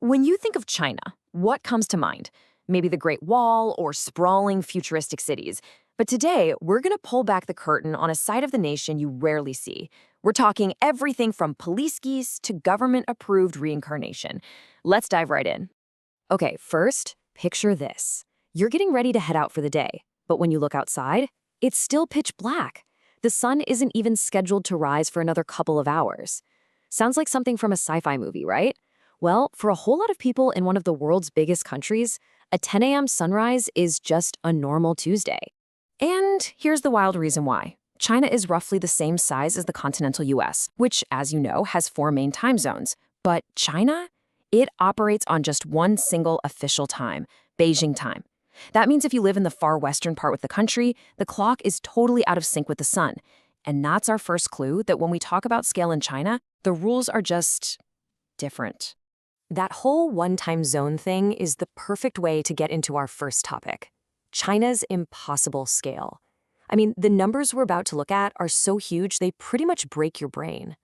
When you think of China, what comes to mind? Maybe the Great Wall or sprawling futuristic cities. But today, we're going to pull back the curtain on a side of the nation you rarely see. We're talking everything from police geese to government-approved reincarnation. Let's dive right in. Okay, first, picture this. You're getting ready to head out for the day, but when you look outside, it's still pitch black. The sun isn't even scheduled to rise for another couple of hours. Sounds like something from a sci-fi movie, right? Well, for a whole lot of people in one of the world's biggest countries, a 10 a.m. sunrise is just a normal Tuesday. And here's the wild reason why. China is roughly the same size as the continental US, which, as you know, has 4 main time zones. But China? It operates on just one single official time, Beijing time. That means if you live in the far western part of the country, the clock is totally out of sync with the sun. And that's our first clue that when we talk about scale in China, the rules are just different. That whole one-time zone thing is the perfect way to get into our first topic, China's impossible scale. I mean, the numbers we're about to look at are so huge they pretty much break your brain.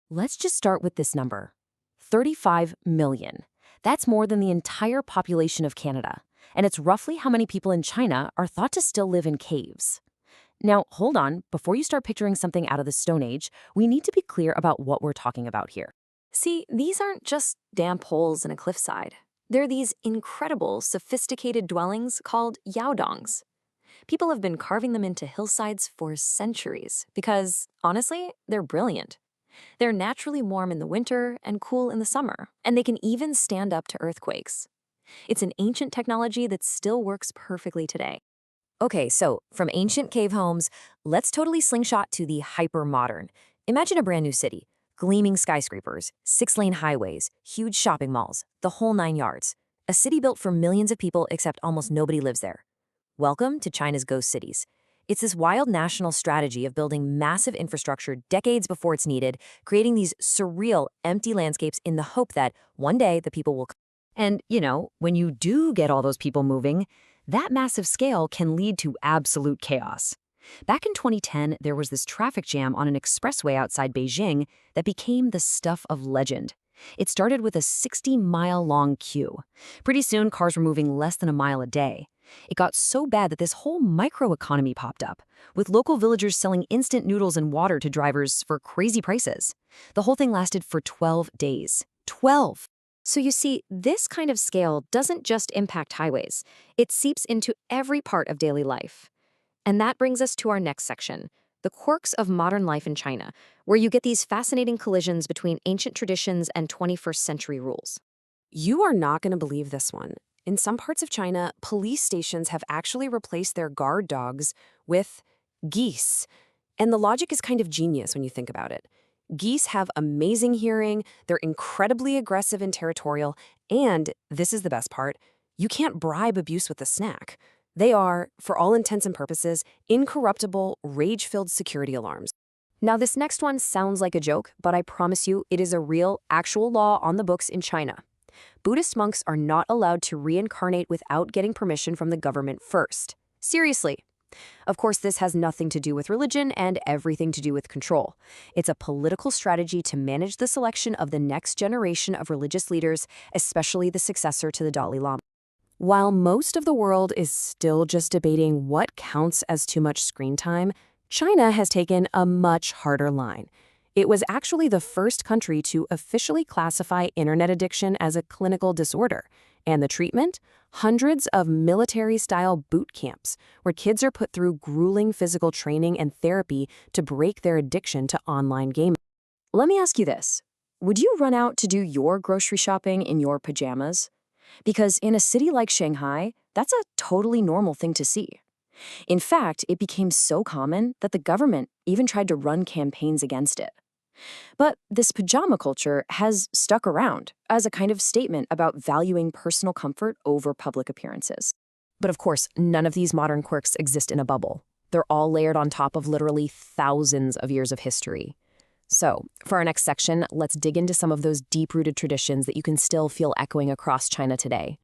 Let's just start with this number, 35 million. That's more than the entire population of Canada, and it's roughly how many people in China are thought to still live in caves. Now, hold on, before you start picturing something out of the Stone Age, we need to be clear about what we're talking about here. See, these aren't just damp holes in a cliffside. They're these incredible, sophisticated dwellings called yaodongs. People have been carving them into hillsides for centuries because, honestly, they're brilliant. They're naturally warm in the winter and cool in the summer, and they can even stand up to earthquakes. It's an ancient technology that still works perfectly today. Okay, so from ancient cave homes, let's totally slingshot to the hyper-modern. Imagine a brand new city. Gleaming skyscrapers, 6-lane highways, huge shopping malls, the whole 9 yards. A city built for millions of people except almost nobody lives there. Welcome to China's ghost cities. It's this wild national strategy of building massive infrastructure decades before it's needed, creating these surreal, empty landscapes in the hope that one day the people will come. And, when you do get all those people moving, that massive scale can lead to absolute chaos. Back in 2010, there was this traffic jam on an expressway outside Beijing that became the stuff of legend. It started with a 60-mile-long queue. Pretty soon, cars were moving less than a mile a day. It got so bad that this whole microeconomy popped up, with local villagers selling instant noodles and water to drivers for crazy prices. The whole thing lasted for 12 days. 12! So you see, this kind of scale doesn't just impact highways. It seeps into every part of daily life. And that brings us to our next section, the quirks of modern life in China, where you get these fascinating collisions between ancient traditions and 21st century rules. You are not going to believe this one. In some parts of China, police stations have actually replaced their guard dogs with geese. And the logic is kind of genius when you think about it. Geese have amazing hearing, they're incredibly aggressive and territorial, and, this is the best part, you can't bribe abuse with a snack. They are, for all intents and purposes, incorruptible, rage-filled security alarms. Now, this next one sounds like a joke, but I promise you it is a real, actual law on the books in China. Buddhist monks are not allowed to reincarnate without getting permission from the government first. Seriously. Of course, this has nothing to do with religion and everything to do with control. It's a political strategy to manage the selection of the next generation of religious leaders, especially the successor to the Dalai Lama. While most of the world is still just debating what counts as too much screen time, China has taken a much harder line. It was actually the first country to officially classify internet addiction as a clinical disorder. And the treatment? Hundreds of military-style boot camps, where kids are put through grueling physical training and therapy to break their addiction to online gaming. Let me ask you this. Would you run out to do your grocery shopping in your pajamas? Because in a city like Shanghai, that's a totally normal thing to see. In fact, it became so common that the government even tried to run campaigns against it. But this pajama culture has stuck around as a kind of statement about valuing personal comfort over public appearances. But of course, none of these modern quirks exist in a bubble. They're all layered on top of literally thousands of years of history. So, for our next section, let's dig into some of those deep-rooted traditions that you can still feel echoing across China today.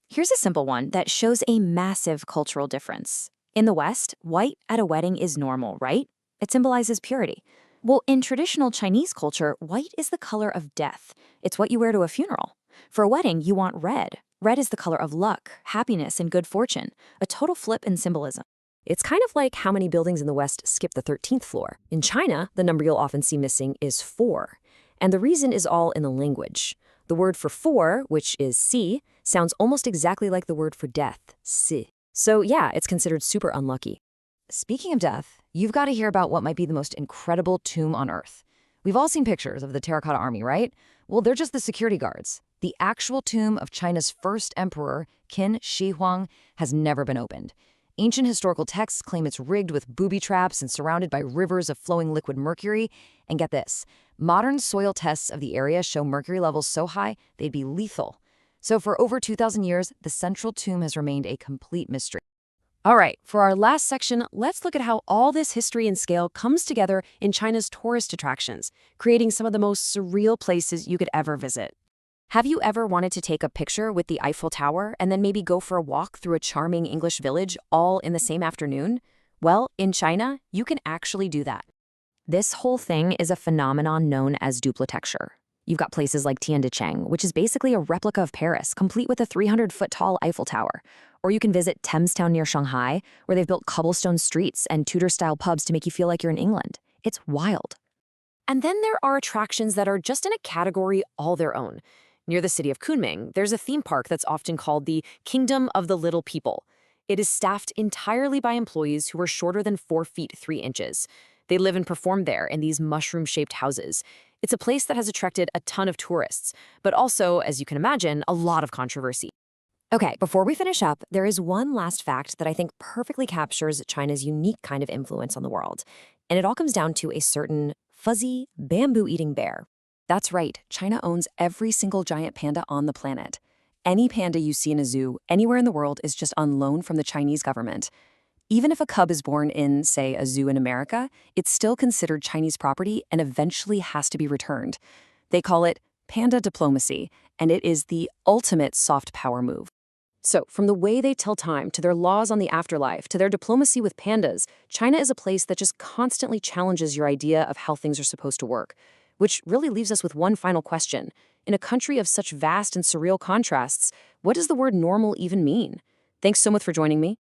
Here's a simple one that shows a massive cultural difference. In the West, white at a wedding is normal, right? It symbolizes purity. Well, in traditional Chinese culture, white is the color of death. It's what you wear to a funeral. For a wedding, you want red. Red is the color of luck, happiness, and good fortune, a total flip in symbolism. It's kind of like how many buildings in the West skip the 13th floor. In China, the number you'll often see missing is 4. And the reason is all in the language. The word for 4, which is si, sounds almost exactly like the word for death, si. So yeah, it's considered super unlucky. Speaking of death, you've got to hear about what might be the most incredible tomb on Earth. We've all seen pictures of the terracotta army, right? Well, they're just the security guards. The actual tomb of China's first emperor, Qin Shi Huang, has never been opened. Ancient historical texts claim it's rigged with booby traps and surrounded by rivers of flowing liquid mercury. And get this, modern soil tests of the area show mercury levels so high they'd be lethal. So for over 2,000 years, the central tomb has remained a complete mystery. All right, for our last section, let's look at how all this history and scale comes together in China's tourist attractions, creating some of the most surreal places you could ever visit. Have you ever wanted to take a picture with the Eiffel Tower and then maybe go for a walk through a charming English village all in the same afternoon? Well, in China, you can actually do that. This whole thing is a phenomenon known as duplitecture. You've got places like Tiandicheng, which is basically a replica of Paris, complete with a 300-foot-tall Eiffel Tower. Or you can visit Thamestown near Shanghai, where they've built cobblestone streets and Tudor-style pubs to make you feel like you're in England. It's wild. And then there are attractions that are just in a category all their own. Near the city of Kunming, there's a theme park that's often called the Kingdom of the Little People. It is staffed entirely by employees who are shorter than 4 feet 3 inches. They live and perform there in these mushroom-shaped houses. It's a place that has attracted a ton of tourists, but also, as you can imagine, a lot of controversy. Okay, before we finish up, there is one last fact that I think perfectly captures China's unique kind of influence on the world. And it all comes down to a certain fuzzy, bamboo-eating bear. That's right, China owns every single giant panda on the planet. Any panda you see in a zoo anywhere in the world is just on loan from the Chinese government. Even if a cub is born in, say, a zoo in America, it's still considered Chinese property and eventually has to be returned. They call it panda diplomacy, and it is the ultimate soft power move. So, from the way they tell time, to their laws on the afterlife, to their diplomacy with pandas, China is a place that just constantly challenges your idea of how things are supposed to work. Which really leaves us with one final question. In a country of such vast and surreal contrasts, what does the word normal even mean? Thanks so much for joining me.